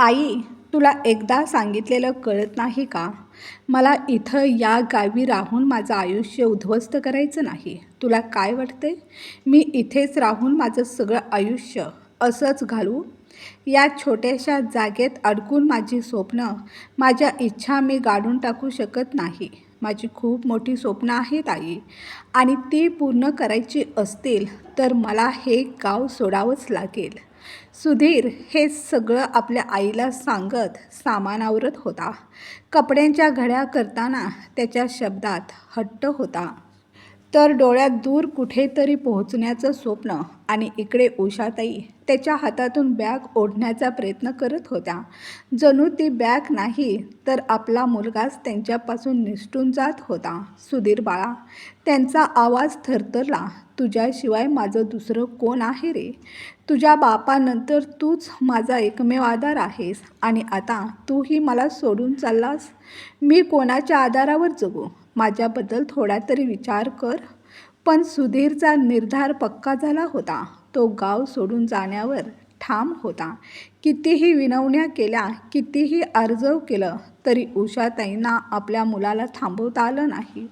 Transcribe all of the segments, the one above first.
आई, तुला एकदा सांगितलेलं कळत नाही का? मला इथं या गावी राहून माझं आयुष्य उद्ध्वस्त करायचं नाही. तुला काय वाटतंय? मी इथेच राहून माझं सगळं आयुष्य असंच घालवू? या छोट्याशा जागेत अडकून माझी स्वप्नं, माझ्या इच्छा मी गाडून टाकू शकत नाही. माझी खूप मोठी स्वप्नं आहेत आई, आणि ती पूर्ण करायची असतील तर मला हे गाव सोडावंच लागेल. सुधीर हे सगळं आपल्या आईला सांगत सामान आवरत होता. कपड्यांच्या घड्या करताना त्याच्या शब्दात हट्ट होता. तर डोळ्यात दूर कुठेतरी पोहोचण्याचं स्वप्न. आणि इकडे उषाताई त्याच्या हातातून बॅग ओढण्याचा प्रयत्न करत होत्या. जणू ती बॅग नाही तर आपला मुलगाच त्यांच्यापासून निसटून जात होता. सुधीर बाळा, त्यांचा आवाज थरथरला. तुझ्याशिवाय माझं दुसरं कोण आहे रे? तुझ्या बापानंतर तूच माझा एकमेव आधार आहेस, आणि आता तूही मला सोडून चाललास. मी कोणाच्या आधारावर जगू? माझ्याबद्दल थोडा तरी विचार कर. पण सुधीरचा निर्धार पक्का झाला होता. तो गाव सोडून जाण्यावर ठाम होता. कितीही विनवण्या केल्या, कितीही आर्जव केलं तरी उषाताईंना आपल्या मुलाला थांबवता आलं नाही.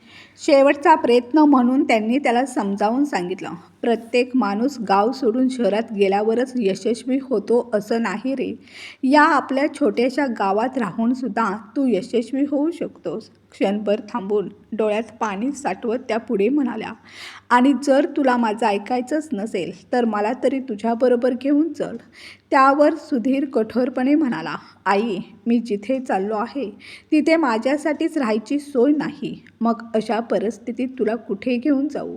शेवटचा प्रयत्न म्हणून त्यांनी त्याला समजावून सांगितलं, प्रत्येक माणूस गाव सोडून शहरात गेल्यावरच यशस्वी होतो असं नाही रे. या आपल्या छोट्याशा गावात राहूनसुद्धा तू यशस्वी होऊ शकतोस. क्षणभर थांबून डोळ्यात पाणी साठवत त्या पुढे म्हणाल्या, आणि जर तुला माझं ऐकायचंच नसेल तर मला तरी तुझ्याबरोबर घेऊन चल. त्यावर सुधीर कठोरपणे म्हणाला, आई, मी जिथे चाललो आहे तिथे माझ्यासाठीच राहायची सोय नाही. मग अशा परिस्थितीत तुला कुठे घेऊन जाऊ?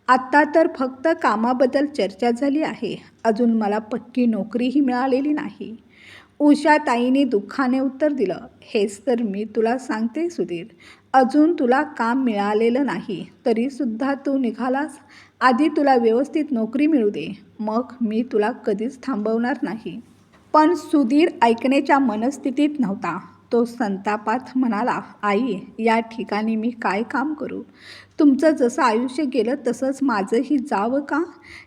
आत्ता तर फक्त कामाबद्दल चर्चा झाली आहे. अजून मला पक्की नोकरीही मिळालेली नाही. उषाताईंनी दुःखाने उत्तर दिलं, हेच तर मी तुला सांगते सुधीर. अजून तुला काम मिळालेलं नाही तरीसुद्धा तू निघालास. आधी तुला व्यवस्थित नोकरी मिळू दे, मग मी तुला कधीच थांबवणार नाही. पण सुधीर ऐकण्याच्या मनस्थितीत नव्हता. तो संतापात म्हणाला, आई, या ठिकाणी मी काय काम करू? तुमचं जसं आयुष्य गेलं तसंच माझंही जावं का?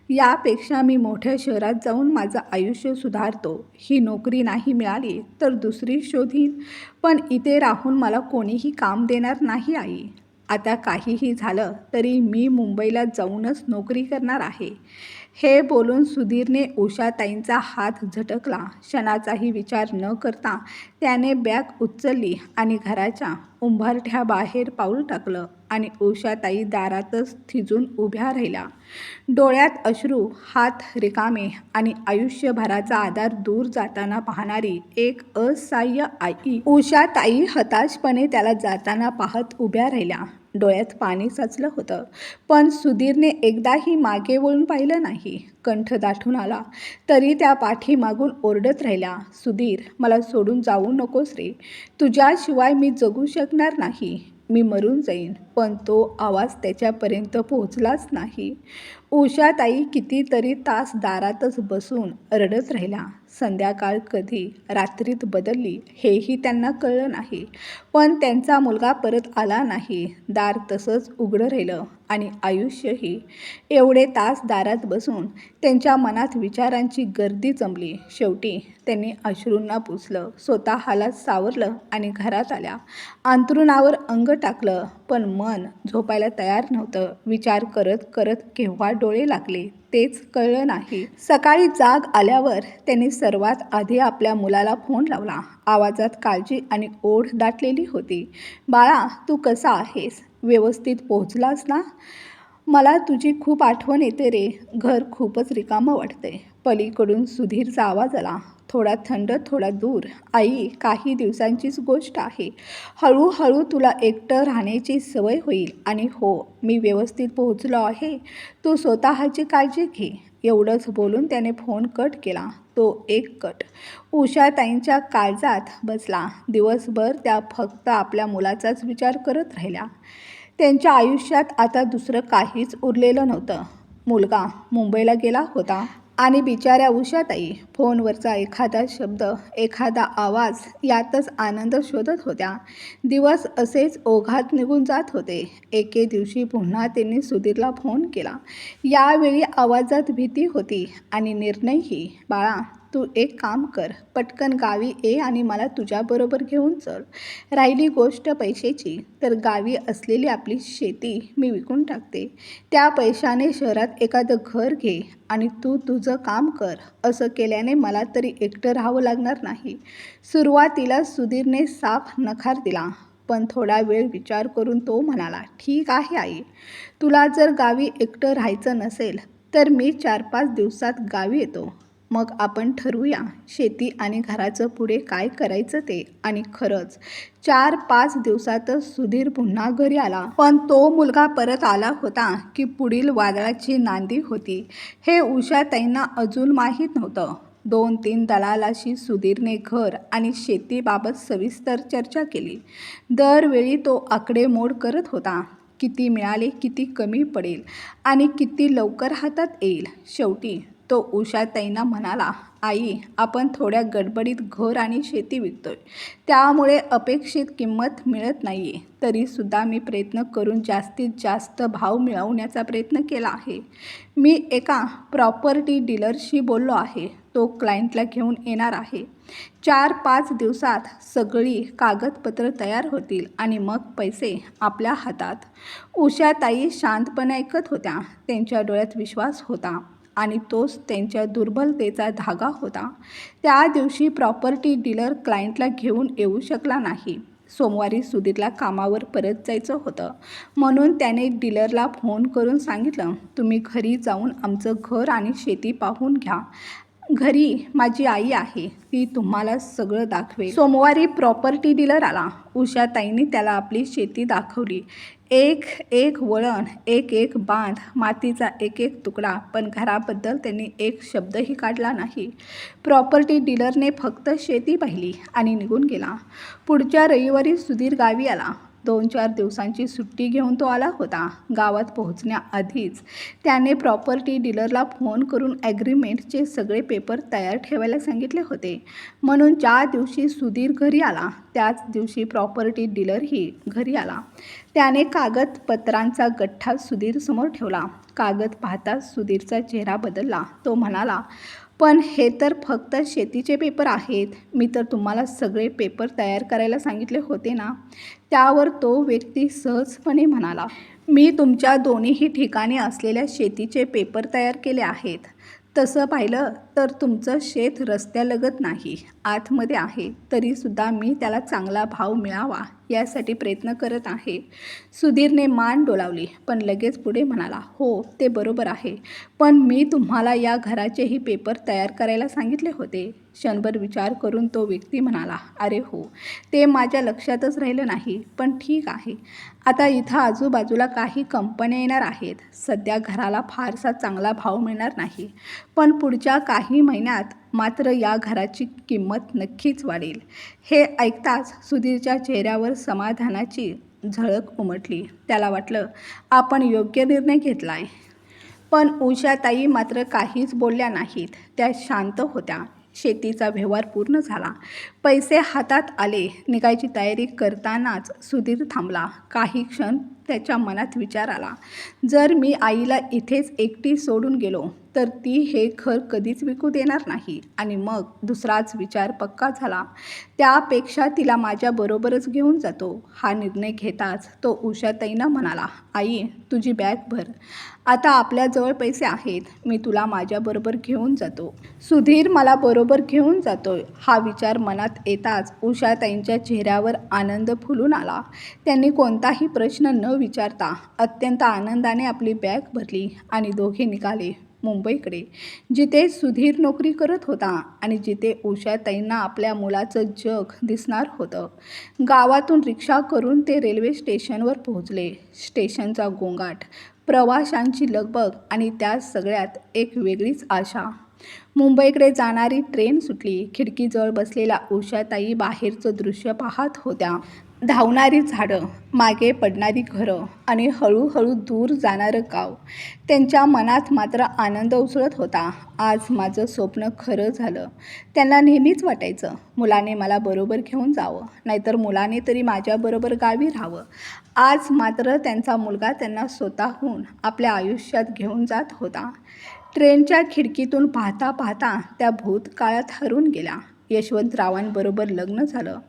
यापेक्षा मी मोठ्या शहरात जाऊन माझं आयुष्य सुधारतो. ही नोकरी नाही मिळाली तर दुसरी शोधीन, पण इथे राहून मला कोणीही काम देणार नाही आई. आता काहीही झालं तरी मी मुंबईला जाऊनच नोकरी करणार आहे. हे बोलून सुधीरने उषाताईंचा हात झटकला. क्षणाचाही विचार न करता त्याने बॅग उचलली आणि घराच्या उंबरठ्याबाहेर पाऊल टाकलं. आणि उषाताई दारातच थिजून उभ्या राहिल्या. डोळ्यात अश्रू, हात रिकामे, आणि आयुष्यभराचा आधार दूर जाताना पाहणारी एक असहाय्य आई. उषाताई हताशपणे त्याला जाताना पाहत उभ्या राहिल्या. डोळ्यात पाणी साचलं होतं, पण सुधीरने एकदाही मागे वळून पाहिलं नाही. कंठ दाटून आला तरी त्या पाठीमागून ओरडत राहिल्या, सुधीर, मला सोडून जाऊ नकोस रे. तुझ्याशिवाय मी जगू शकणार नाही. मी मरून जाईन. पण तो आवाज त्याच्यापर्यंत पोहोचलाच नाही. उषाताई कितीतरी तास दारातच बसून रडत राहिल्या. संध्याकाळ कधी रात्रीत बदलली हेही त्यांना कळलं नाही. पण त्यांचा मुलगा परत आला नाही. दार तसंच उघडं राहिलं आणि आयुष्यही. एवढे तास दारात बसून त्यांच्या मनात विचारांची गर्दी जमली. शेवटी त्यांनी अश्रूंना पुसलं, स्वतःला सावरलं आणि घरात आल्या. अंथरुणावर अंग टाकलं, पण मन झोपायला तयार नव्हतं. विचार करत करत केव्हा डोळे लागले तेच कळलं नाही. सकाळी जाग आल्यावर त्यांनी सर्वात आधी आपल्या मुलाला फोन लावला. आवाजात काळजी आणि ओढ दाटलेली होती. बाळा, तू कसा आहेस? व्यवस्थित पोहोचलास ना? मला तुझी खूप आठवण येते रे. घर खूपच रिकामं वाटतंय. पलीकडून सुधीरचा आवाज आला, थोडा थंड, थोडा दूर. आई, काही दिवसांचीच गोष्ट आहे. हळूहळू तुला एकटं राहण्याची सवय होईल. आणि हो, मी व्यवस्थित पोहोचलो आहे. तू स्वतःची काळजी घे. एवढंच बोलून त्याने फोन कट केला. तो एक कट उषाताईंच्या काळजात बसला. दिवसभर त्या फक्त आपल्या मुलाचाच विचार करत राहिल्या. त्यांच्या आयुष्यात आता दुसरं काहीच उरलेलं नव्हतं. मुलगा मुंबईला गेला होता आणि बिचाऱ्या उषाताई फोनवरचा एखादा शब्द, एखादा आवाज यातच आनंद शोधत होत्या. दिवस असेच ओघात निघून जात होते. एके दिवशी पुन्हा त्यांनी सुधीरला फोन केला. यावेळी आवाजात भीती होती आणि निर्णयही. बाळा, तू एक काम कर, पटकन गावी ये आणि मला तुझ्याबरोबर घेऊन चल. राहिली गोष्ट पैशाची, तर गावी असलेली आपली शेती मी विकून टाकते. त्या पैशाने शहरात एखादं घर घे आणि तू तुझं काम कर. असं केल्याने मला तरी एकटं राहावं लागणार नाही. सुरुवातीला सुधीरने साफ नकार दिला, पण थोडा वेळ विचार करून तो म्हणाला, ठीक आहे आई, तुला जर गावी एकटं राहायचं नसेल तर मी 4-5 दिवसात गावी येतो. मग आपण ठरवूया शेती आणि घराचं पुढे काय करायचं ते. आणि खरंच 4-5 दिवसातच सुधीर पुन्हा घरी आला. पण तो मुलगा परत आला होता की पुढील वादळाची नांदी होती हे उषाताईंना अजून माहीत नव्हतं. 2-3 दलालाशी सुधीरने घर आणि शेतीबाबत सविस्तर चर्चा केली. दरवेळी तो आकडेमोड करत होता. किती मिळाले, किती कमी पडेल आणि किती लवकर हातात येईल. शेवटी तो उषाताईंना म्हणाला, आई, आपण थोड्या गडबडीत घर आणि शेती विकतोय, त्यामुळे अपेक्षित किंमत मिळत नाही आहे. तरीसुद्धा मी प्रयत्न करून जास्तीत जास्त भाव मिळवण्याचा प्रयत्न केला आहे. मी एका प्रॉपर्टी डीलरशी बोललो आहे. तो क्लायंटला घेऊन येणार आहे. 4-5 दिवसात सगळी कागदपत्र तयार होतील आणि मग पैसे आपल्या हातात. उषाताई शांतपणे ऐकत होत्या. त्यांच्या डोळ्यात विश्वास होता आणि तोच त्यांच्या दुर्बलतेचा धागा होता. त्या दिवशी प्रॉपर्टी डीलर क्लायंटला घेऊन येऊ शकला नाही. सोमवारी सुधीरला कामावर परत जायचं होतं, म्हणून त्याने डीलरला फोन करून सांगितलं, तुम्ही घरी जाऊन आमचं घर आणि शेती पाहून घ्या. घरी माझी आई आहे, ती तुम्हाला सगळं दाखवेल. सोमवारी प्रॉपर्टी डीलर आला. उषाताईंनी त्याला आपली शेती दाखवली. एक एक वळण, एक एक बांध, मातीचा एक एक तुकडा, पण घराबद्दल त्यांनी एक शब्दही काढला नाही. प्रॉपर्टी डीलरने फक्त शेती पाहिली आणि निघून गेला. पुढच्या रविवारी सुधीर गावी आला. 2-4 दिवसांची सुट्टी घेऊन तो आला होता. गावात पोहोचण्याआधीच त्याने प्रॉपर्टी डीलरला फोन करून ॲग्रीमेंटचे सगळे पेपर तयार ठेवायला सांगितले होते. म्हणून ज्या दिवशी सुधीर घरी आला त्याच दिवशी प्रॉपर्टी डीलरही घरी आला. त्याने कागदपत्रांचा गठ्ठा सुधीरसमोर ठेवला. कागद पाहताच सुधीरचा चेहरा बदलला. तो म्हणाला, पण हे तर फक्त शेतीचे पेपर आहेत. मी तर तुम्हाला सगळे पेपर तयार करायला सांगितले होते ना. त्यावर तो व्यक्ती सहजपणे म्हणाला, मी तुमच्या दोन्हीही ठिकाणी असलेल्या शेतीचे पेपर तयार केले आहेत. तसं पाहिलं तर तुमचं शेत रस्त्यालगत नाही, आतमध्ये आहे. तरीसुद्धा मी त्याला चांगला भाव मिळावा यासाठी प्रयत्न करत आहे. सुधीरने मान डोलावली, पण लगेच पुढे म्हणाला, हो, ते बरोबर आहे, पण मी तुम्हाला या घराचेही पेपर तयार करायला सांगितले होते. क्षणभर विचार करून तो व्यक्ती म्हणाला, अरे हो, ते माझ्या लक्षातच राहिलं नाही. पण ठीक आहे, आता इथं आजूबाजूला काही कंपन्या येणार आहेत. सध्या घराला फारसा चांगला भाव मिळणार नाही, पण पुढच्या काही महिन्यात मात्र या घराची किंमत नक्कीच वाढेल. हे ऐकताच सुधीरच्या चेहऱ्यावर समाधानाची झळक उमटली. त्याला वाटलं, आपण योग्य निर्णय घेतला आहे. पण उषाताई मात्र काहीच बोलल्या नाहीत. त्या शांत होत्या. शेतीचा व्यवहार पूर्ण झाला. पैसे हातात आले. निघायची तयारी करतानाच सुधीर थांबला. काही क्षण त्याच्या मनात विचार आला, जर मी आईला इथेच एकटी सोडून गेलो तर ती हे घर कधीच विकू देणार नाही. आणि मग दुसराच विचार पक्का झाला, त्यापेक्षा तिला माझ्याबरोबरच घेऊन जातो. हा निर्णय घेताच तो उषाताईंना म्हणाला, आई, तुझी बॅग भर. आता आपल्याजवळ पैसे आहेत. मी तुला माझ्याबरोबर घेऊन जातो. सुधीर मला बरोबर घेऊन जातोय. हा विचार मनात येताच उषाताईंच्या चेहऱ्यावर आनंद फुलून आला. त्यांनी कोणताही प्रश्न न विचारता अत्यंत आनंदाने आपली बॅग भरली आणि दोघे निघाले मुंबईकडे, जिथे सुधीर नोकरी करत होता आणि जिथे उषाताईंना आपल्या मुलाचं जग दिसणार होतं. गावातून रिक्षा करून ते रेल्वे स्टेशनवर पोहोचले. स्टेशनचा गोंगाट, प्रवाशांची लगबग आणि त्या सगळ्यात एक वेगळीच आशा. मुंबईकडे जाणारी ट्रेन सुटली. खिडकीजवळ बसलेल्या उषाताई बाहेरचं दृश्य पाहत होत्या. धावणारी झाडं, मागे पडणारी घरं आणि हळूहळू दूर जाणारं गाव. त्यांच्या मनात मात्र आनंद उसळत होता. आज माझं स्वप्न खरं झालं. त्यांना नेहमीच वाटायचं, मुलाने मला बरोबर घेऊन जावं, नाहीतर मुलाने तरी माझ्याबरोबर गावी राहावं. आज मात्र त्यांचा मुलगा त्यांना स्वतःहून आपल्या आयुष्यात घेऊन जात होता. ट्रेनच्या खिडकीतून पाहता पाहता त्या भूतकाळात हरवून गेल्या. यशवंतरावांबरोबर लग्न झालं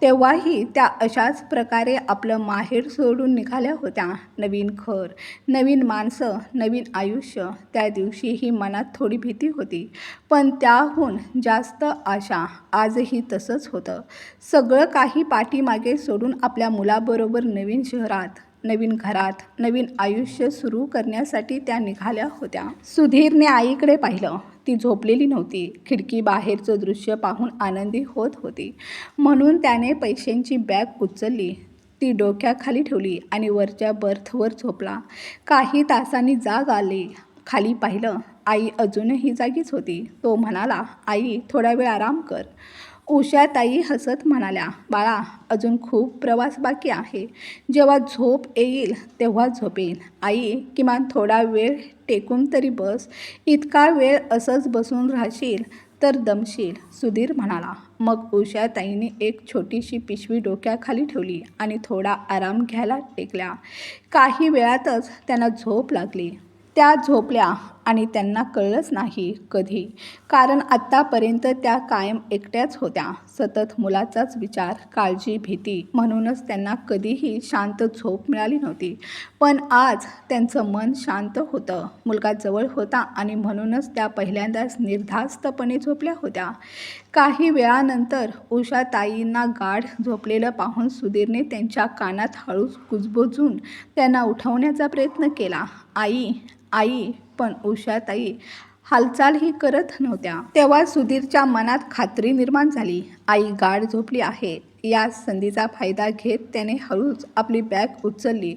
तेव्हाही त्या अशाच प्रकारे आपलं माहेर सोडून निघाल्या होत्या. नवीन घर, नवीन माणसं, नवीन आयुष्य. त्या दिवशीही मनात थोडी भीती होती, पण त्याहून जास्त आशा. आजही तसंच होतं. सगळं काही पाठीमागे सोडून आपल्या मुलाबरोबर नवीन शहरात, नवीन घरात, नवीन आयुष्य सुरू करण्यासाठी त्या निघाल्या होत्या. सुधीरने आईकडे पाहिलं. ती झोपलेली नव्हती. खिडकीबाहेरचं दृश्य पाहून आनंदी होत होती. म्हणून त्याने पैशांची बॅग उचलली, ती डोक्याखाली ठेवली आणि वरच्या बर्थवर झोपला. काही तासांनी जाग आली. खाली पाहिलं, आई अजूनही जागीच होती. तो म्हणाला, आई, थोडा वेळ आराम कर. उषाताई हसत म्हणाल्या, बाळा, अजून खूप प्रवास बाकी आहे. जेव्हा झोप येईल तेव्हा झोपेन. आई, किमान थोडा वेळ टेकून तरी बस. इतका वेळ असंच बसून राहशील तर दमशील, सुधीर म्हणाला. मग उषाताईने एक छोटीशी पिशवी डोक्याखाली ठेवली आणि थोडा आराम घ्यायला टेकल्या. काही वेळातच त्यांना झोप लागली. त्या झोपल्या आणि त्यांना कळलंच नाही कधी. कारण आत्तापर्यंत त्या कायम एकट्याच होत्या. सतत मुलाचाच विचार, काळजी, भीती. म्हणूनच त्यांना कधीही शांत झोप मिळाली नव्हती. पण आज त्यांचं मन शांत होतं. मुलगा जवळ होता आणि म्हणूनच त्या पहिल्यांदाच निर्धास्तपणे झोपल्या होत्या. काही वेळानंतर उषाताईंना गाढ झोपलेलं पाहून सुधीरने त्यांच्या कानात हळूच कुजबुजून त्यांना उठवण्याचा प्रयत्न केला. आई, आई. पण उषाताई हालचालही करत नव्हत्या. तेव्हा सुधीरच्या मनात खात्री निर्माण झाली. आई गाढ झोपली आहे. या संधीचा फायदा घेत त्याने हळूच आपली बॅग उचलली.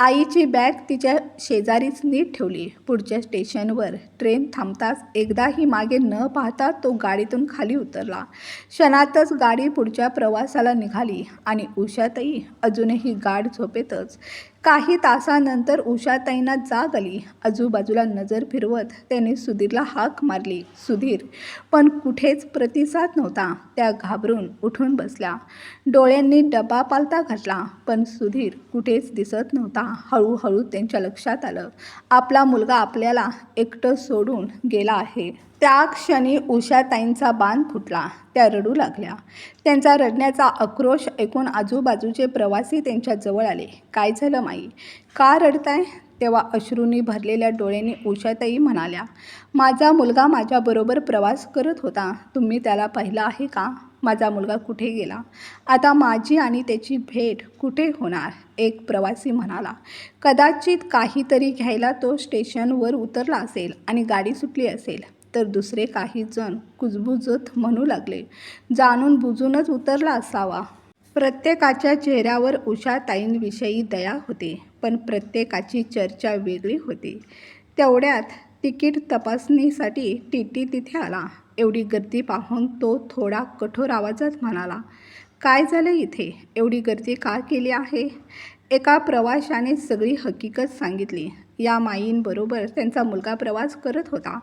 आईची बॅग तिच्या शेजारीच नीट ठेवली. पुढच्या स्टेशनवर ट्रेन थांबताच एकदाही मागे न पाहता तो गाडीतून खाली उतरला. क्षणातच गाडी पुढच्या प्रवासाला निघाली आणि उषाताई अजूनही गाढ झोपेतच. काही तासानंतर उषाताईंना जाग आली. आजूबाजूला नजर फिरवत त्याने सुधीरला हाक मारली, सुधीर. पण कुठेच प्रतिसाद नव्हता. त्या घाबरून उठून बसल्या. डोळ्यांनी डबा पालथा घातला, पण सुधीर कुठेच दिसत नव्हता. हळूहळू त्यांच्या लक्षात आलं, आपला मुलगा आपल्याला एकटं सोडून गेला आहे. त्या क्षणी उषाताईंचा बांध फुटला. त्या रडू लागल्या. त्यांचा रडण्याचा आक्रोश ऐकून आजूबाजूचे प्रवासी त्यांच्या जवळ आले. काय झालं माई? का रडताय? तेव्हा अश्रूंनी भरलेल्या डोळ्यांनी उषाताई म्हणाल्या, माझा मुलगा माझ्याबरोबर प्रवास करत होता. तुम्ही त्याला पाहिलं आहे का? माझा मुलगा कुठे गेला? आता माझी आणि त्याची भेट कुठे होणार? एक प्रवासी म्हणाला. कदाचित काहीतरी घ्यायला तो स्टेशनवर उतरला असेल आणि गाडी सुटली असेल. तर दुसरे काही जण कुजबुजत म्हणू लागले, जाणून बुजूनच उतरला असावा. प्रत्येकाच्या चेहऱ्यावर उषाताईंविषयी दया होती, पण प्रत्येकाची चर्चा वेगळी होती. तेवढ्यात तिकीट तपासणीसाठी टीटी तिथे आला. एवढी गर्दी पाहून तो थोडा कठोर आवाजात म्हणाला, काय झालं इथे? एवढी गर्दी का केली आहे? एका प्रवाशाने सगळी हकीकत सांगितली. या माईंबरोबर त्यांचा मुलगा प्रवास करत होता,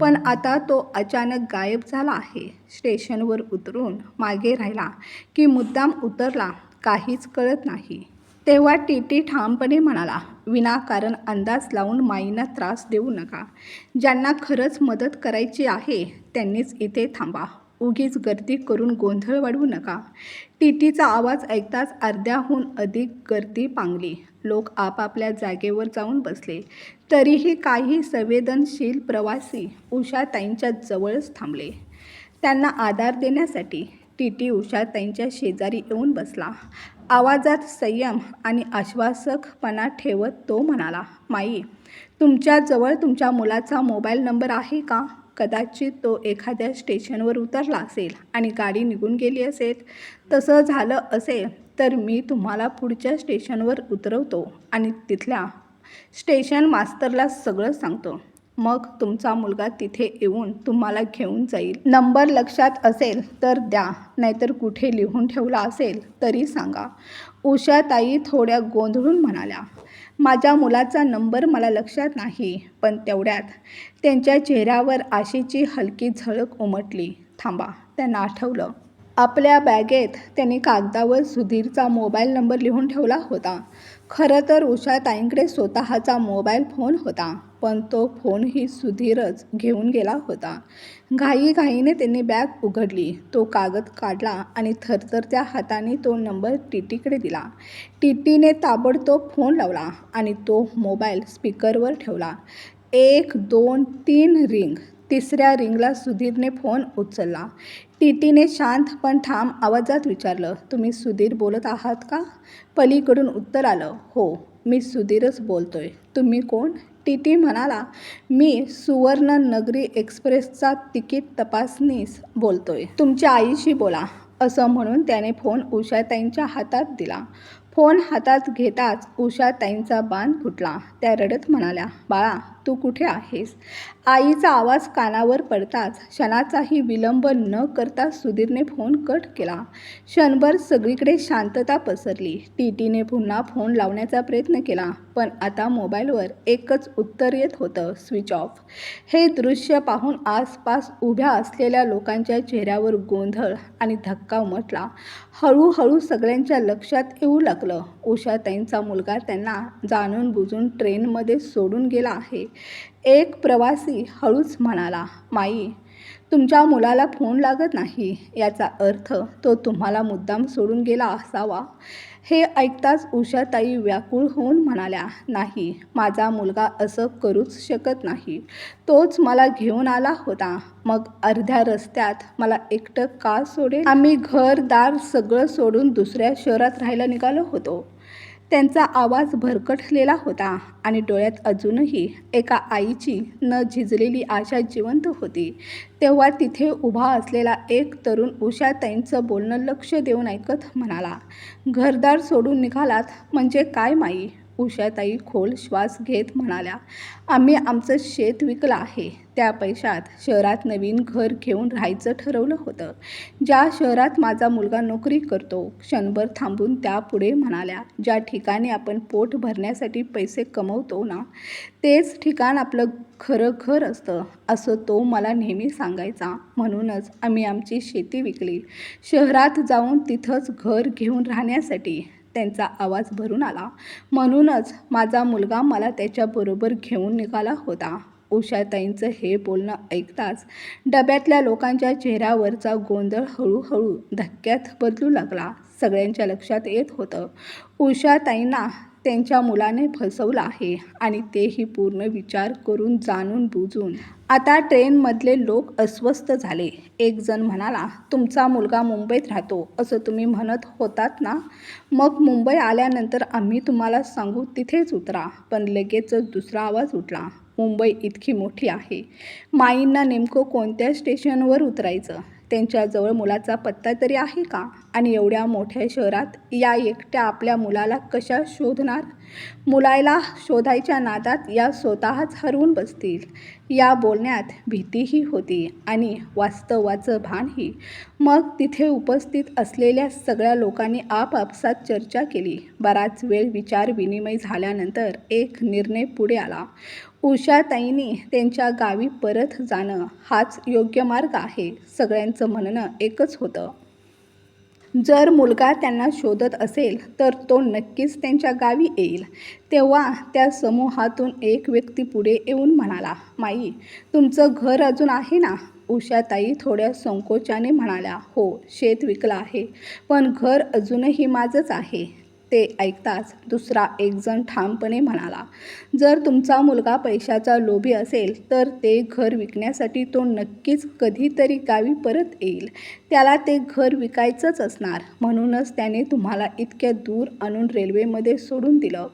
पण आता तो अचानक गायब झाला आहे. स्टेशनवर उतरून मागे राहिला की मुद्दाम उतरला, काहीच कळत नाही. तेव्हा टीटी ठामपणे म्हणाला, विनाकारण अंदाज लावून माईंना त्रास देऊ नका. ज्यांना खरंच मदत करायची आहे त्यांनीच इथे थांबा. उगीच गर्दी करून गोंधळ वाढवू नका. टीटीचा आवाज ऐकताच अर्ध्याहून अधिक गर्दी पांगली. लोक आपापल्या जागेवर जाऊन बसले. तरीही काही संवेदनशील प्रवासी उषाताईंच्या जवळच थांबले. त्यांना आधार देण्यासाठी. टीटी उषाताईंच्या शेजारी येऊन बसला. आवाजात संयम आणि आश्वासकपणा ठेवत तो म्हणाला, माई, तुमच्याजवळ तुमच्या मुलाचा मोबाईल नंबर आहे का? कदाचित तो एखाद्या स्टेशनवर उतरला असेल आणि गाडी निघून गेली असेल. तसं झालं असेल तर मी तुम्हाला पुढच्या स्टेशनवर उतरवतो आणि तिथल्या स्टेशन मास्तरला सगळं सांगतो. मग तुमचा मुलगा तिथे येऊन तुम्हाला घेऊन जाईल. नंबर लक्षात असेल तर द्या, नाहीतर कुठे लिहून ठेवला असेल तरी सांगा. उषाताई थोड्या गोंधळून म्हणाल्या, माझ्या मुलाचा नंबर मला लक्षात नाही. पण तेवढ्यात त्यांच्या चेहऱ्यावर आशेची हलकी झळक उमटली. थांबा, त्यांना आठवलं. आपल्या बॅगेत त्यांनी कागदावर सुधीरचा मोबाईल नंबर लिहून ठेवला होता. खरं तर उषाताईंकडे स्वतःचा मोबाईल फोन होता, पण तो फोनही सुधीरच घेऊन गेला होता. घाईघाईने त्यांनी बॅग उघडली, तो कागद काढला आणि थरथरत्या हाताने तो नंबर टीटीकडे दिला. टीटीने ताबडतोब फोन लावला आणि तो मोबाईल स्पीकरवर ठेवला. 1, 2, 3 रिंग. तिसऱ्या रिंगला सुधीरने फोन उचलला. टीटीने शांत पण ठाम आवाजात विचारलं, तुम्ही सुधीर बोलत आहात का? पलीकडून उत्तर आलं, हो, मी सुधीरच बोलतोय. तुम्ही कोण? टीटी म्हणाला, मी सुवर्णनगरी एक्सप्रेसचा तिकीट तपासनीस बोलतोय. तुमच्या आईशी बोला. असं म्हणून त्याने फोन उषाताईंच्या हातात दिला. फोन हातात घेताच उषाताईंचा बाण फुटला. त्या रडत म्हणाल्या, बाळा, तू कुठे आहेस? आईचा आवाज कानावर पडताच क्षणाचाही विलंब न करता सुधीरने फोन कट केला. क्षणभर सगळीकडे शांतता पसरली. टीटीने पुन्हा फोन लावण्याचा प्रयत्न केला, पण आता मोबाईलवर एकच उत्तर येत होतं, स्विच ऑफ. हे दृश्य पाहून आसपास उभ्या असलेल्या लोकांच्या चेहऱ्यावर गोंधळ आणि धक्का उमटला. हळूहळू सगळ्यांच्या लक्षात येऊ लागलं, उषाताईंचा मुलगा त्यांना जाणून बुजून ट्रेनमध्ये सोडून गेला आहे. एक प्रवासी हळूच म्हणाला, माई, तुमच्या मुलाला फोन लागत नाही, याचा अर्थ तो तुम्हाला मुद्दाम सोडून गेला असावा. हे ऐकताच उषाताई व्याकुळ होऊन म्हणाल्या, नाही, माझा मुलगा असं करूच शकत नाही. तोच मला घेऊन आला होता. मग अर्ध्या रस्त्यात मला एकटं का सोडेल? आम्ही घरदार सगळं सोडून दुसऱ्या शहरात राहायला निघालो होतो. त्यांचा आवाज भरकटलेला होता आणि डोळ्यात अजूनही एका आईची न झिजलेली आशा जिवंत होती. तेव्हा तिथे उभा असलेला एक तरुण उषाताईंचं बोलणं लक्ष देऊन ऐकत म्हणाला, घरदार सोडून निघालात म्हणजे काय माई? उषाताई खोल श्वास घेत म्हणाल्या, आम्ही आमचं शेत विकलं आहे. त्या पैशात शहरात नवीन घर घेऊन राहायचं ठरवलं होतं, ज्या शहरात माझा मुलगा नोकरी करतो. क्षणभर थांबून त्या पुढे म्हणाल्या, ज्या ठिकाणी आपण पोट भरण्यासाठी पैसे कमवतो ना, तेच ठिकाण आपलं खरं घर असतं, असं तो मला नेहमी सांगायचा. म्हणूनच आम्ही आमची शेती विकली, शहरात जाऊन तिथंच घर घेऊन राहण्यासाठी. त्यांचा आवाज भरून आला. म्हणूनच माझा मुलगा मला त्याच्याबरोबर घेऊन निघाला होता. उषाताईंचं हे बोलणं ऐकताच डब्यातल्या लोकांच्या चेहऱ्यावरचा गोंधळ हळूहळू धक्क्यात बदलू लागला. सगळ्यांच्या लक्षात येत होतं, उषाताईंना त्यांच्या मुलाने फसवलं आहे आणि तेही पूर्ण विचार करून, जाणून बुजून. आता ट्रेनमधले लोक अस्वस्थ झाले. एक जण म्हणाला, तुमचा मुलगा मुंबईत राहतो असं तुम्ही म्हणत होतात ना? मग मुंबई आल्यानंतर आम्ही तुम्हाला सांगू तिथेच उतरा. पण लगेचच दुसरा आवाज उठला, मुंबई इतकी मोठी आहे, माईंना नेमकं कोणत्या स्टेशनवर उतरायचं? त्यांच्याजवळ मुलाचा पत्ता तरी आहे का? आणि एवढ्या मोठ्या शहरात या एकट्या आपल्या मुलाला कशा शोधणार? मुलाला शोधायच्या नादात या स्वतःच हरवून बसतील. या बोलण्यात भीतीही होती आणि वास्तवाचं भानही. मग तिथे उपस्थित असलेल्या सगळ्या लोकांनी आपापसात चर्चा केली. बराच वेळ विचारविनिमय झाल्यानंतर एक निर्णय पुढे आला, उषाताईंनी त्यांच्या गावी परत जाणं हाच योग्य मार्ग आहे. सगळ्यांचं म्हणणं एकच होतं, जर मुलगा त्यांना शोधत असेल तर तो नक्कीच त्यांच्या गावी येईल. तेव्हा त्या समूहातून एक व्यक्ती पुढे येऊन म्हणाला, माई, तुमचं घर अजून आहे ना? उषाताई थोड्या संकोचाने म्हणाल्या, हो, शेत विकलं आहे, पण घर अजूनही माझंच आहे. ते ऐकताच दुसरा एक जण ठामपणे म्हणाला, जर तुमचा मुलगा पैशाचा लोभी असेल तर ते घर विकण्यासाठी तो नक्कीच कधीतरी गावी परत येईल. त्याला ते घर विकायचंच असणार, म्हणूनच त्याने तुम्हाला इतक्या दूर आणून रेल्वेमध्ये सोडून दिलं.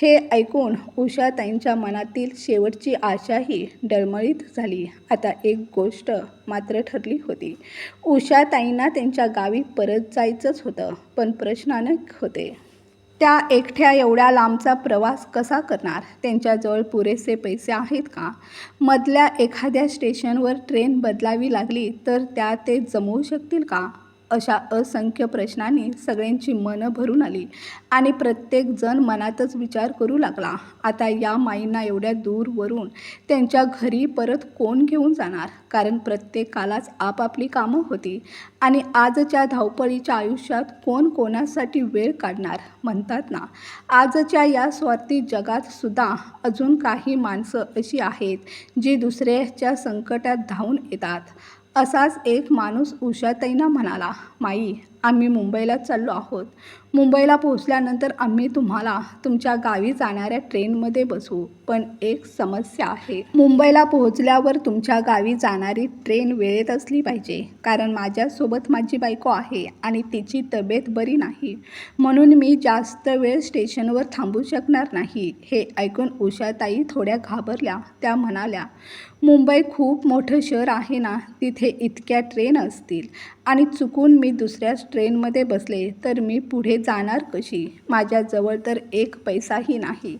हे ऐकून उषाताईंच्या मनातील शेवटची आशाही डळमळीत झाली. आता एक गोष्ट मात्र ठरली होती, उषाताईंना त्यांच्या गावी परत जायचंच होतं. पण प्रश्न अनेक होते. त्या एकट्या एवढ्या लांबचा प्रवास कसा करणार? त्यांच्याजवळ पुरेसे पैसे आहेत का? मधल्या एखाद्या स्टेशनवर ट्रेन बदलावी लागली तर त्या ते जमवू शकतील का? अशा असंख्य प्रश्नांनी सगळ्यांची मनं भरून आली आणि प्रत्येकजण मनातच विचार करू लागला, आता या माईंना एवढ्या दूरवरून त्यांच्या घरी परत कोण घेऊन जाणार. कारण प्रत्येकालाच आपापली कामं होती आणि आजच्या धावपळीच्या आयुष्यात कोण कोणासाठी वेळ काढणार. म्हणतात ना, आजच्या या स्वार्थी जगात सुद्धा अजून काही माणसं अशी आहेत जी दुसऱ्याच्या संकटात धावून येतात. असाच एक माणूस उषाताईंना म्हणाला, माई, आम्ही मुंबईला चाललो आहोत. मुंबईला पोहोचल्यानंतर आम्ही तुम्हाला तुमच्या गावी जाणाऱ्या ट्रेनमध्ये बसवू. पण एक समस्या आहे. मुंबईला पोहोचल्यावर तुमच्या गावी जाणारी ट्रेन वेळेत असली पाहिजे. कारण माझ्यासोबत माझी बायको आहे आणि तिची तब्येत बरी नाही. म्हणून मी जास्त वेळ स्टेशनवर थांबू शकणार नाही. हे ऐकून उषाताई थोड्या घाबरल्या. त्या म्हणाल्या, मुंबई खूप मोठं शहर आहे ना, तिथे इतक्या ट्रेन असतील आणि चुकून मी दुसऱ्याच ट्रेनमध्ये बसले तर मी पुढे जाणार कशी. माझ्याजवळ तर एक पैसाही नाही.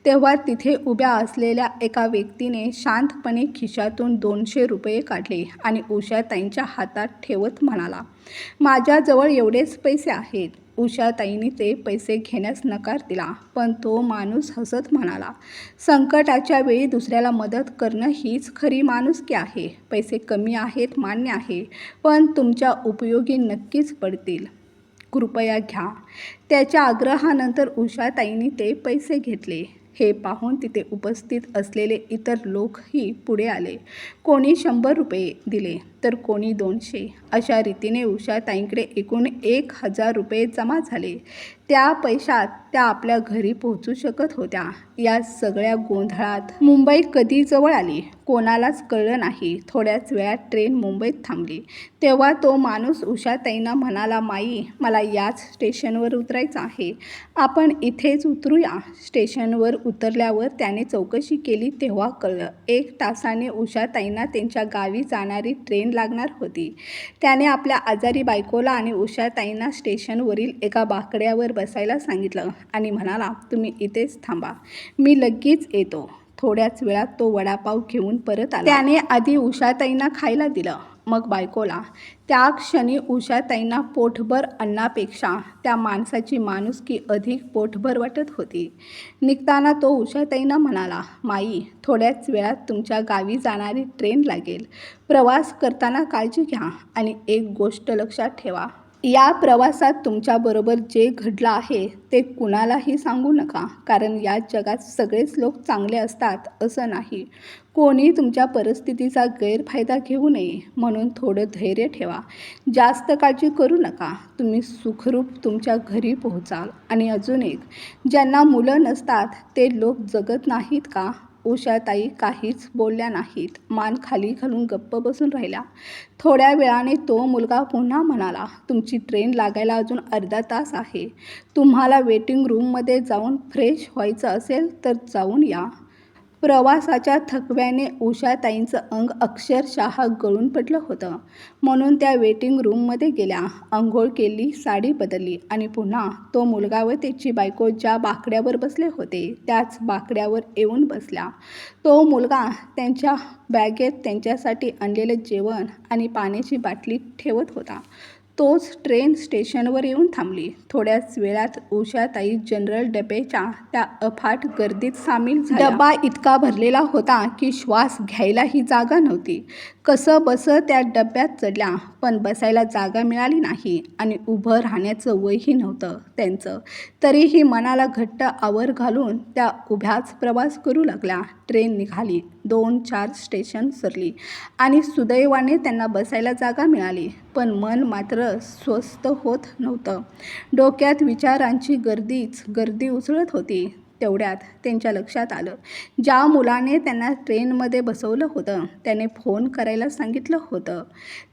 तेव्हा तिथे उभ्या असलेल्या एका व्यक्तीने शांतपणे खिशातून 200 रुपये काढले आणि उषाताईंच्या हातात ठेवत म्हणाला, माझ्याजवळ एवढेच पैसे आहेत. उषाताईंनी ते पैसे घेण्यास नकार दिला. पण तो माणूस हसत म्हणाला, संकटाच्या वेळी दुसऱ्याला मदत करणं हीच खरी माणुसकी आहे. पैसे कमी आहेत मान्य आहे, पण तुमच्या उपयोगी नक्कीच पडतील. कृपया घ्या. त्याच्या आग्रहानंतर उषाताईंनी ते पैसे घेतले. हे पाहून तिथे उपस्थित असलेले इतर लोकही पुढे आले. कोणी 100 रुपये दिले तर कोणी 200. अशा रीतीने उषाताईंकडे एकूण 1000 रुपये जमा झाले. त्या पैशात त्या आपल्या घरी पोहोचू शकत होत्या. या सगळ्या गोंधळात मुंबई कधी जवळ आली कोणालाच कळलं नाही. थोड्याच वेळात ट्रेन मुंबईत थांबली. तेव्हा तो माणूस उषाताईंना म्हणाला, माई, मला याच स्टेशनवर उतरायचं आहे. आपण इथेच उतरूया. स्टेशनवर उतरल्यावर त्याने चौकशी केली तेव्हा कळलं, 1 तासाने उषाताईंना त्यांच्या गावी जाणारी ट्रेन लागणार होती. त्याने आपल्या आजारी बायकोला आणि उषाताईंना स्टेशनवरील एका बाकड्यावर बसायला सांगितलं आणि म्हणाला, तुम्ही इथेच थांबा, मी लगेच येतो. थोड्याच वेळात तो वडापाव घेऊन परत आला. त्याने आधी उषाताईंना खायला दिलं, मग बायकोला. त्या क्षणी उषाताईंना पोटभर अन्नापेक्षा त्या माणसाची माणुसकी अधिक पोटभर वाटत होती. निघताना तो उषाताईंना म्हणाला, माई, थोड्याच वेळात तुमच्या गावी जाणारी ट्रेन लागेल. प्रवास करताना काळजी घ्या आणि एक गोष्ट लक्षात ठेवा, या प्रवासात तुमच्याबरोबर जे घडलं आहे ते कुणालाही सांगू नका. कारण या जगात सगळेच लोक चांगले असतात असं नाही. कोणी तुमच्या परिस्थितीचा गैरफायदा घेऊ नये. म्हणून थोडं धैर्य ठेवा. जास्त काळजी करू नका. तुम्ही सुखरूप तुमच्या घरी पोहोचाल. आणि अजून एक, ज्यांना मुलं नसतात ते लोक जगत नाहीत का. उषाताई काहीच बोलल्या नाहीत. मान खाली घालून गप्प बसून राहिल्या. थोड्या वेळाने तो मुलगा पुन्हा म्हणाला, तुमची ट्रेन लागायला अजून अर्धा तास आहे. तुम्हाला वेटिंग रूममध्ये जाऊन फ्रेश व्हायचं असेल तर जाऊन या. प्रवासाच्या थकव्याने उषाताईंचं अंग अक्षरशः गळून पडलं होतं. म्हणून त्या वेटिंग रूममध्ये गेल्या, अंघोळ केली, साडी बदलली आणि पुन्हा तो मुलगा व त्याची बायको ज्या बाकड्यावर बसले होते त्याच बाकड्यावर येऊन बसल्या. तो मुलगा त्यांच्या बॅगेत त्यांच्यासाठी आणलेलं जेवण आणि पाण्याची बाटली ठेवत होता. तोच ट्रेन स्टेशनवर येऊन थांबली. थोड्याच वेळात उषाताई जनरल डब्याच्या त्या अफाट गर्दीत सामील झाल्या. डबा इतका भरलेला होता की श्वास घ्यायलाही जागा नव्हती. कसं बसं त्या डब्यात चढल्या, पण बसायला जागा मिळाली नाही आणि उभं राहण्याचं वयही नव्हतं त्यांचं. तरीही मनाला घट्ट आवर घालून त्या उभ्याच प्रवास करू लागल्या. ट्रेन निघाली. 2-4 स्टेशन सरली आणि सुदैवाने त्यांना बसायला जागा मिळाली. पण मन मात्र स्वस्थ होत नव्हतं. डोक्यात विचारांची गर्दी उसळत होती. तेवढ्यात त्यांच्या लक्षात आलं, ज्या मुलाने त्यांना ट्रेनमध्ये बसवलं होतं त्याने फोन करायला सांगितलं होतं.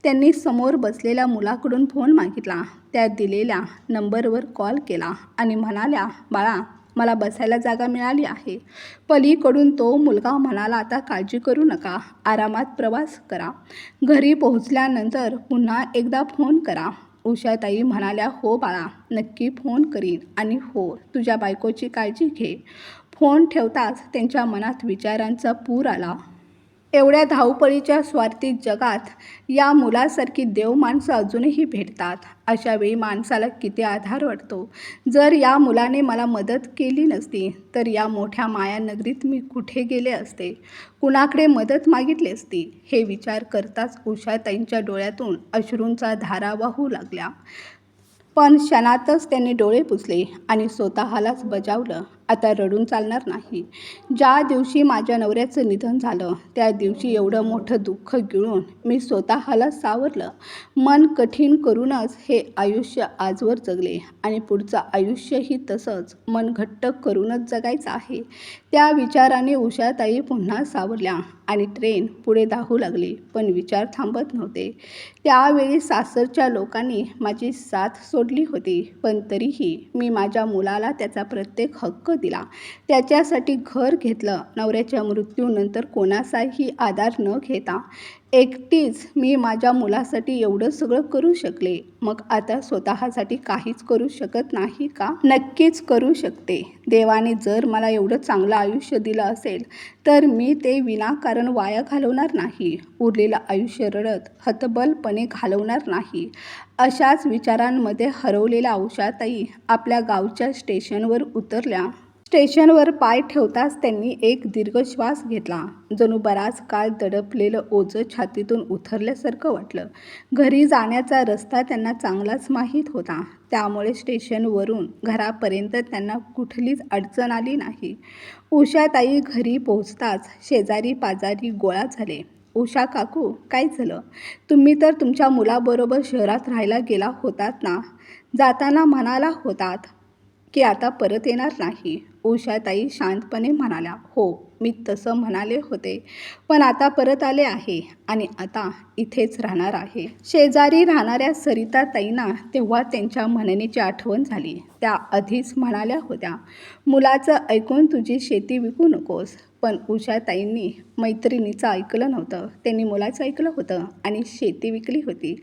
त्यांनी समोर बसलेल्या मुलाकडून फोन मागितला. त्या दिलेल्या नंबरवर कॉल केला आणि म्हणाल्या, बाळा, मला बसायला जागा मिळाली आहे. पलीकडून तो मुलगा म्हणाला, आता काळजी करू नका, आरामात प्रवास करा. घरी पोहोचल्यानंतर पुन्हा एकदा फोन करा. उषाताई म्हणाल्या, हो बाळा, नक्की फोन करीन आणि हो, तुझ्या बायकोची काळजी घे. फोन ठेवताच त्यांच्या मनात विचारांचा पूर आला. एवढ्या धावपळीच्या स्वार्थी जगात या मुलासारखी देव माणसं अजूनही भेटतात. अशा वेळी माणसाला किती आधार वाटतो. जर या मुलाने मला मदत केली नसती तर या मोठ्या मायानगरीत मी कुठे गेले असते, कुणाकडे मदत मागितली असती, हे विचार करताच उषाताईंच्या डोळ्यातून अश्रूंचा धारा वाहू लागल्या. पण क्षणातच त्यांनी डोळे पुसले आणि स्वतःलाच बजावलं, आता रडून चालणार नाही. ज्या दिवशी माझ्या नवऱ्याचं निधन झालं त्या दिवशी एवढं मोठं दुःख गिळून मी स्वतःला सावरलं. मन कठीण करूनच हे आयुष्य आजवर जगले आणि पुढचं आयुष्यही तसंच मन घट्ट करूनच जगायचं आहे. त्या विचाराने उषाताई पुन्हा सावरल्या आणि ट्रेन पुढे धावू लागली. पण विचार थांबत नव्हते. त्यावेळी सासरच्या लोकांनी माझी साथ सोडली होती, पण तरीही मी माझ्या मुलाला त्याचा प्रत्येक हक्क दिला. त्याच्यासाठी घर घेतलं. नवऱ्याच्या मृत्यूनंतर कोणाचाही आधार न घेता एकटीच मी माझ्या मुलासाठी एवढं सगळं करू शकले. मग आता स्वतःसाठी काहीच करू शकत नाही का? नक्कीच करू शकते. देवाने जर मला एवढं चांगलं आयुष्य दिलं असेल तर मी ते विनाकारण वाया घालवणार नाही. उरलेलं आयुष्य रडत हतबलपणे घालवणार नाही. अशाच विचारांमध्ये हरवलेल्या उषाताई आपल्या गावच्या स्टेशनवर उतरल्या. स्टेशनवर पाय ठेवताच त्यांनी एक दीर्घ श्वास घेतला. जणू बराच काळ दडपलेलं ओझं छातीतून उतरल्यासारखं वाटलं. घरी जाण्याचा रस्ता त्यांना चांगलाच माहीत होता, त्यामुळे स्टेशनवरून घरापर्यंत त्यांना कुठलीच अडचण आली नाही. उषाताई घरी पोहोचताच शेजारी पाजारी गोळा झाले. उषा काकू, काय झालं? तुम्ही तर तुमच्या मुलाबरोबर शहरात राहायला गेला होतात ना? जाताना म्हणाला होतात की आता परत येणार नाही. उषाताई शांतपणे म्हणाल्या, हो, मी तसं म्हणाले होते, पण आता परत आले आहे आणि आता इथेच राहणार आहे. शेजारी राहणाऱ्या सरिताताईंना तेव्हा त्यांच्या म्हणणीची आठवण झाली. त्या आधीच म्हणाल्या होत्या, मुलाचं ऐकून तुझी शेती विकू नकोस. पण उषाताईंनी मैत्रिणीचं ऐकलं नव्हतं. त्यांनी मुलाचं ऐकलं होतं आणि शेती विकली होती.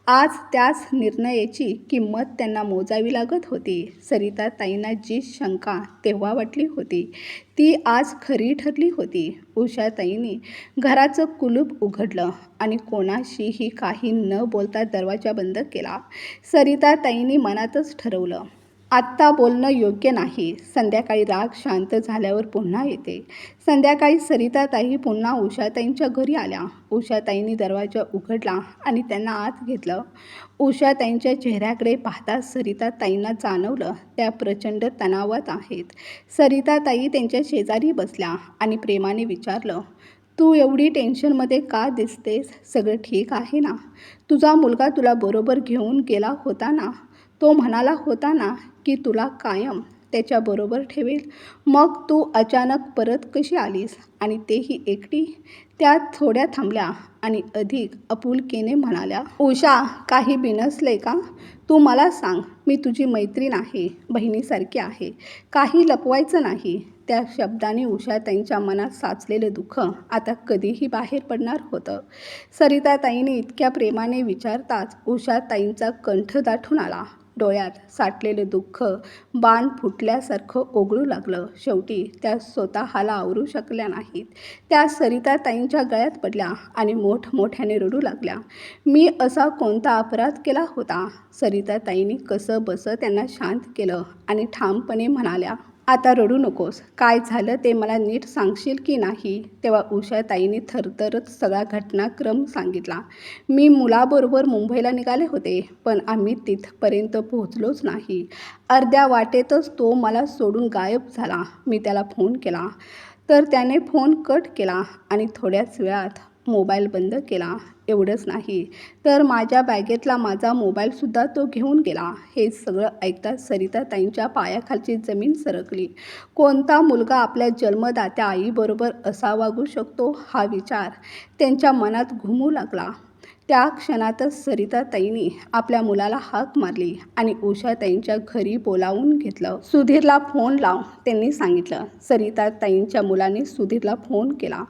आज त्याच निर्णयाची किंमत त्यांना मोजावी लागत होती. सरिताताईंना जी शंका तेव्हा वाटली होती ती आज खरी ठरली होती. उषाताईंनी घराचं कुलूप उघडलं आणि कोणाशीही काही न बोलता दरवाजा बंद केला. सरिताताईंनी मनातच ठरवलं, आत्ता बोलणं योग्य नाही. संध्याकाळी राग शांत झाल्यावर पुन्हा येते. संध्याकाळी सरिताताई पुन्हा उषाताईंच्या घरी आल्या. उषाताईंनी दरवाजा उघडला आणि त्यांना आत घेतलं. उषाताईंच्या चेहऱ्याकडे पाहताच सरिताताईंना जाणवलं त्या प्रचंड तणावात आहेत. सरिताताई त्यांच्या शेजारी बसल्या आणि प्रेमाने विचारलं, तू एवढी टेन्शनमध्ये का दिसतेस? सगळं ठीक आहे ना? तुझा मुलगा तुला बरोबर घेऊन गेला होता ना? तो म्हणाला होता ना की तुला कायम त्याच्याबरोबर ठेवेल. मग तू अचानक परत कशी आलीस आणि तेही एकटी? त्या थोड्या थांबल्या आणि अधिक आपुलकीने म्हणाल्या, उषा, काही बिनसलंय का? तू मला सांग. मी तुझी मैत्रीण आहे, बहिणीसारखी आहे. काही लपवायचं नाही. त्या शब्दाने उषाताईंच्या मनात साचलेलं दुःख आता कधीही बाहेर पडणार होतं. सरिताताईंनी इतक्या प्रेमाने विचारताच उषाताईंचा कंठ दाटून आला. डोळ्यात साठलेलं दुःख बाण फुटल्यासारखं ओघळू लागलं. शेवटी त्या स्वतःला आवरू शकल्या नाहीत. त्या सरिताताईंच्या गळ्यात पडल्या आणि मोठमोठ्याने रडू लागल्या. मी असा कोणता अपराध केला होता? सरिताताईंनी कसं बसं त्यांना शांत केलं आणि ठामपणे म्हणाल्या, आता रडू नकोस. काय झालं ते मला नीट सांगशील की नाही? तेव्हा उषाताईंनी थरथरत सगळा घटनाक्रम सांगितला. मी मुलाबरोबर मुंबईला निघाले होते, पण आम्ही तिथपर्यंत पोहोचलोच नाही. अर्ध्या वाटेतच तो मला सोडून गायब झाला. मी त्याला फोन केला तर त्याने फोन कट केला आणि थोड्याच वेळात मोबाईल बंद केला. एवढंच नाही तर माझ्या बॅगेतला माझा मोबाईलसुद्धा तो घेऊन गेला. हे सगळं ऐकताच सरिताताईंच्या पायाखालची जमीन सरकली. कोणता मुलगा आपल्या जन्मदात्या आईबरोबर असा वागू शकतो? हा विचार त्यांच्या मनात घुमू लागला. त्या क्षणातच सरिताताईंनी आपल्या मुलाला हाक मारली आणि उषाताईंच्या घरी बोलावून घेतलं. सुधीरला फोन लाव, त्यांनी सांगितलं. सरिताताईंच्या मुलाने सुधीरला फोन केला,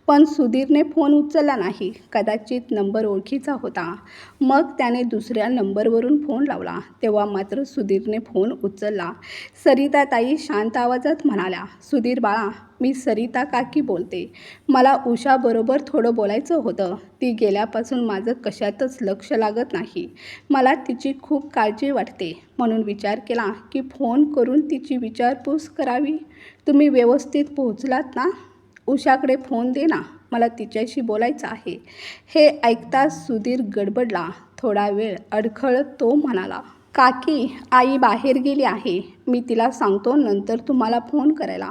पण सुधीरने फोन उचलला नाही. कदाचित नंबर ओळखीचा होता. मग त्याने दुसऱ्या नंबरवरून फोन लावला. तेव्हा मात्र सुधीरने फोन उचलला. सरिताताई शांत आवाजात म्हणाल्या, सुधीर बाळा, मी सरिता काकी बोलते. मला उषाबरोबर थोडं बोलायचं होतं. ती गेल्यापासून माझं कशातच लक्ष लागत नाही. मला तिची खूप काळजी वाटते. म्हणून विचार केला की फोन करून तिची विचारपूस करावी. तुम्ही व्यवस्थित पोहोचलात ना? उषाकडे फोन दे ना, मला तिच्याशी बोलायचं आहे. हे ऐकताच सुधीर गडबडला. थोडा वेळ अडखळत तो म्हणाला, काकी, आई बाहेर गेली आहे. मी तिला सांगतो नंतर तुम्हाला फोन करायला.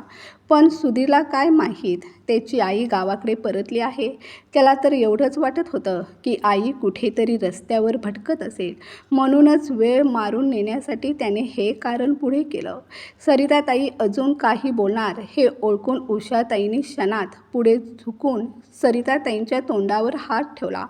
पण सुधीरला काय माहीत, त्याची आई गावाकडे परतली आहे. त्याला तर एवढंच वाटत होतं की आई कुठेतरी रस्त्यावर भटकत असेल. म्हणूनच वेळ मारून नेण्यासाठी त्याने हे कारण पुढे केलं. सरिताताई अजून काही बोलणार हे ओळखून उषाताईंनी क्षणात पुढे झुकून सरिताताईंच्या तोंडावर हात ठेवला.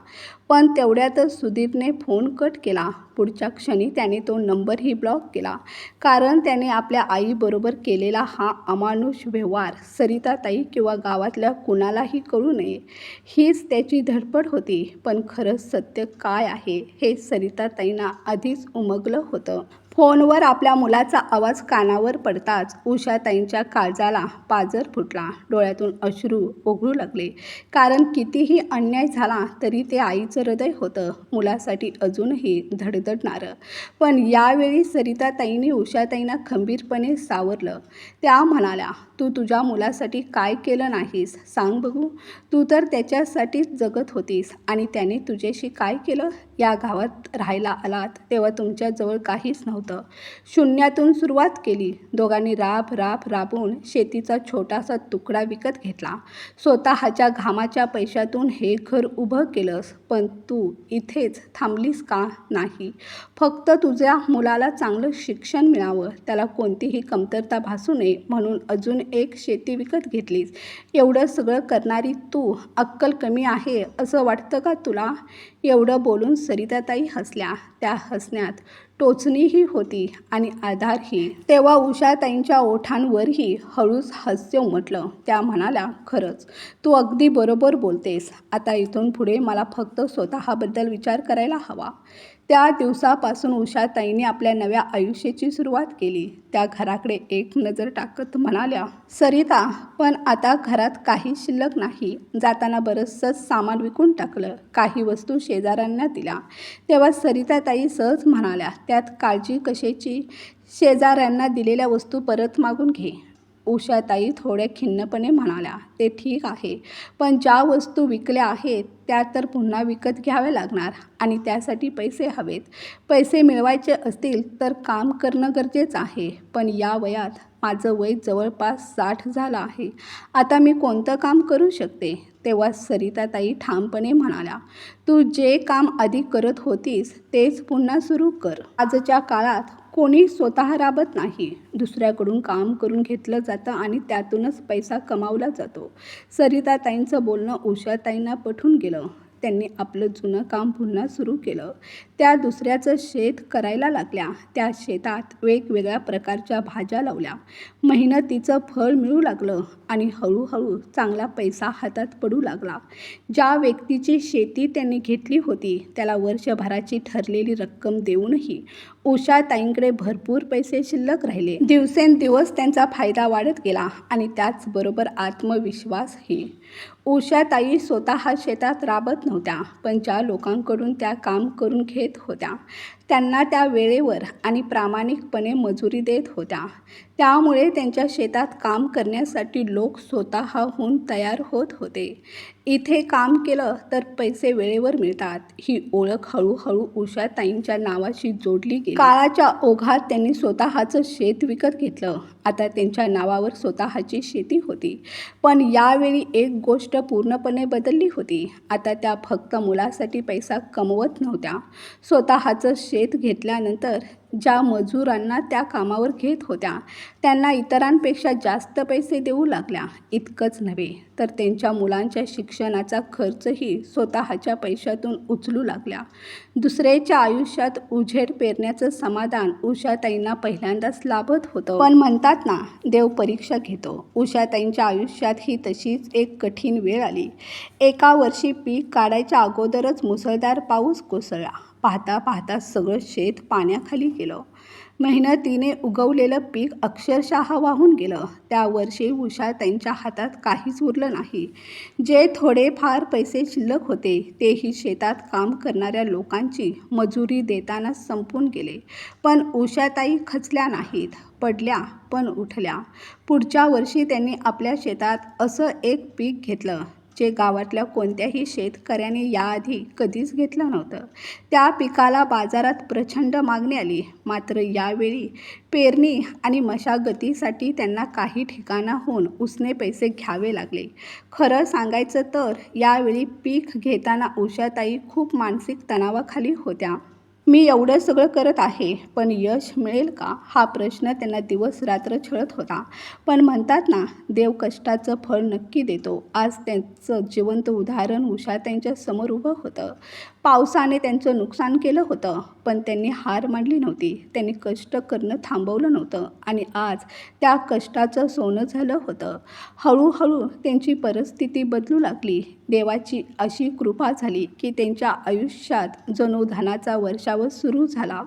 पण तेवढ्यातच सुधीरने फोन कट केला. पुढच्या क्षणी त्याने तो नंबरही ब्लॉक केला. कारण त्याने आपल्या आईबरोबर केलेला हा अमानुष व्यवहार सरिताताई किंवा गावातल्या कुणालाही कळू नये, हीच त्याची धडपड होती. पण खरंच सत्य काय आहे हे सरिताताईंना आधीच उमगलं होतं. फोनवर आपल्या मुलाचा आवाज कानावर पडताच उषाताईंच्या काळजाला पाझर फुटला. डोळ्यातून अश्रू ओघळू लागले. कारण कितीही अन्याय झाला तरी ते आईचं हृदय होतं, मुलासाठी अजूनही धडधडणारं. पण यावेळी सरिताताईंनी उषाताईंना खंबीरपणे सावरलं. त्या म्हणाल्या, तू तुझ्या मुलासाठी काय केलं नाहीस सांग बघू. तू तर त्याच्यासाठीच जगत होतीस आणि त्याने तुझ्याशी काय केलं? या गावात राहायला आलात तेव्हा तुमच्याजवळ काहीच नव्हतं. शून्यातून सुरुवात केली. दोघांनी राबून शेतीचा छोटासा तुकडा विकत घेतला. स्वतःच्या घामाच्या पैशातून हे घर उभं केलंस. पण तू इथेच थांबलीस का? नाही. फक्त तुझ्या मुलाला चांगलं शिक्षण मिळावं, त्याला कोणतीही कमतरता भासू नये म्हणून अजून एक शेती विकत घेतलीस. एवढं सगळं करणारी तू अक्कल कमी आहे असं वाटतं का तुला? एवढं बोलून सरिताताई हसल्या. त्या हसण्यात टोचणीही होती आणि आधारही. तेव्हा उषाताईंच्या ओठांवरही हळूच हास्य उमटलं. त्या म्हणाल्या, खरंच तू अगदी बरोबर बोलतेस. आता इथून पुढे मला फक्त स्वतःबद्दल विचार करायला हवा. त्या दिवसापासून उषाताईंनी आपल्या नव्या आयुष्याची सुरुवात केली. त्या घराकडे एक नजर टाकत म्हणाल्या, सरिता, पण आता घरात काही शिल्लक नाही. जाताना बरंचसं सामान विकून टाकलं. काही वस्तू शेजाऱ्यांना दिल्या. तेव्हा सरिताताई सहज म्हणाल्या, त्यात काळजी कशाची? शेजाऱ्यांना दिलेल्या वस्तू परत मागून घे. उषाताई थोड्या खिन्नपणे म्हणाल्या, ते ठीक आहे, पण ज्या वस्तू विकल्या आहेत त्या तर पुन्हा विकत घ्याव्या लागणार आणि त्यासाठी पैसे हवेत. पैसे मिळवायचे असतील तर काम करणं गरजेचं आहे. पण या वयात माझं वय जवळपास 60 झालं आहे. आता मी कोणतं काम करू शकते? तेव्हा सरिताताई ठामपणे म्हणाल्या, तू जे काम आधी करत होतीस तेच पुन्हा सुरू कर. आजच्या काळात कोणी स्वतः राबत नाही. दुसऱ्याकडून काम करून घेतलं जातं आणि त्यातूनच पैसा कमावला जातो. सरिताताईंचं बोलणं उषाताईंना पटून गेलं. त्यांनी आपलं जुनं काम पुन्हा सुरू केलं. त्या दुसऱ्याचं शेत करायला लागल्या. त्या शेतात वेगवेगळ्या प्रकारच्या भाज्या लावल्या. मेहनतीचं फळ मिळू लागलं आणि हळूहळू चांगला पैसा हातात पडू लागला. ज्या व्यक्तीची शेती त्यांनी घेतली होती त्याला वर्षभराची ठरलेली रक्कम देऊनही उषाताईंकडे भरपूर पैसे शिल्लक राहिले. दिवसेंदिवस त्यांचा फायदा वाढत गेला आणि त्याचबरोबर आत्मविश्वासही. उषाताई स्वतः शेतात राबत नव्हत्या, पण ज्या लोकांकडून त्या काम करून घेत होत्या त्यांना त्या वेळेवर आणि प्रामाणिकपणे मजुरी देत होत्या. त्यामुळे त्यांच्या शेतात काम करण्यासाठी लोक स्वतःहून तयार होत होते. इथे काम केलं तर पैसे वेळेवर मिळतात, ही ओळख हळूहळू उषाताईंच्या नावाशी जोडली गेली. काळाच्या ओघात त्यांनी स्वतःचं शेत विकत घेतलं. आता त्यांच्या नावावर स्वतःची शेती होती. पण यावेळी एक गोष्ट पूर्णपणे बदलली होती. आता त्या फक्त मुलासाठी पैसा कमवत नव्हत्या. स्वतःचं शेत घेतल्यानंतर ज्या मजुरांना त्या कामावर घेत होत्या त्यांना इतरांपेक्षा जास्त पैसे देऊ लागल्या. इतकंच नव्हे तर त्यांच्या मुलांच्या शिक्षणाचा खर्चही स्वतःच्या पैशातून उचलू लागल्या. दुसऱ्याच्या आयुष्यात उजेड पेरण्याचं समाधान उषाताईंना पहिल्यांदाच लाभत होतं. पण म्हणतात ना, देव परीक्षा घेतो. उषाताईंच्या आयुष्यात ही तशीच एक कठीण वेळ आली. एका वर्षी पीक काढायच्या अगोदरच मुसळधार पाऊस कोसळला पाहता पाहता सगळं शेत पाण्याखाली गेलं. मेहनतीने उगवलेलं पीक अक्षरशः वाहून गेलं. त्या वर्षी उषाताईंच्या हातात काहीच उरलं नाही. जे थोडेफार पैसे शिल्लक होते तेही शेतात काम करणाऱ्या लोकांची मजुरी देताना संपून गेले. पण उषाताई खचल्या नाहीत. पडल्या पण उठल्या. पुढच्या वर्षी त्यांनी आपल्या शेतात असं एक पीक घेतलं जे गावातल्या कोणत्याही शेतकऱ्याने याआधी कधीच घेतलं नव्हतं. त्या पिकाला बाजारात प्रचंड मागणी आली. मात्र यावेळी पेरणी आणि मशागतीसाठी त्यांना काही ठिकाणाहून उसने पैसे घ्यावे लागले. खरं सांगायचं तर यावेळी पीक घेताना उषाताई खूप मानसिक तणावाखाली होत्या. मी एवढं सगळं करत आहे, पण यश मिळेल का हा प्रश्न त्यांना दिवस रात्र छळत होता. पण म्हणतात ना, देव कष्टाचं फळ नक्की देतो. आज त्यांचं जिवंत उदाहरण उषाताईंच्या समोर उभं होतं. पावसाने त्यांचं नुकसान केलं होतं, पण त्यांनी हार मानली नव्हती. त्यांनी कष्ट करणं थांबवलं नव्हतं आणि आज त्या कष्टाचं सोनं झालं होतं. हळूहळू त्यांची परिस्थिती बदलू लागली. देवाची अशी कृपा झाली की त्यांच्या आयुष्यात जणू धनाचा वर्षाव सुरू झाला.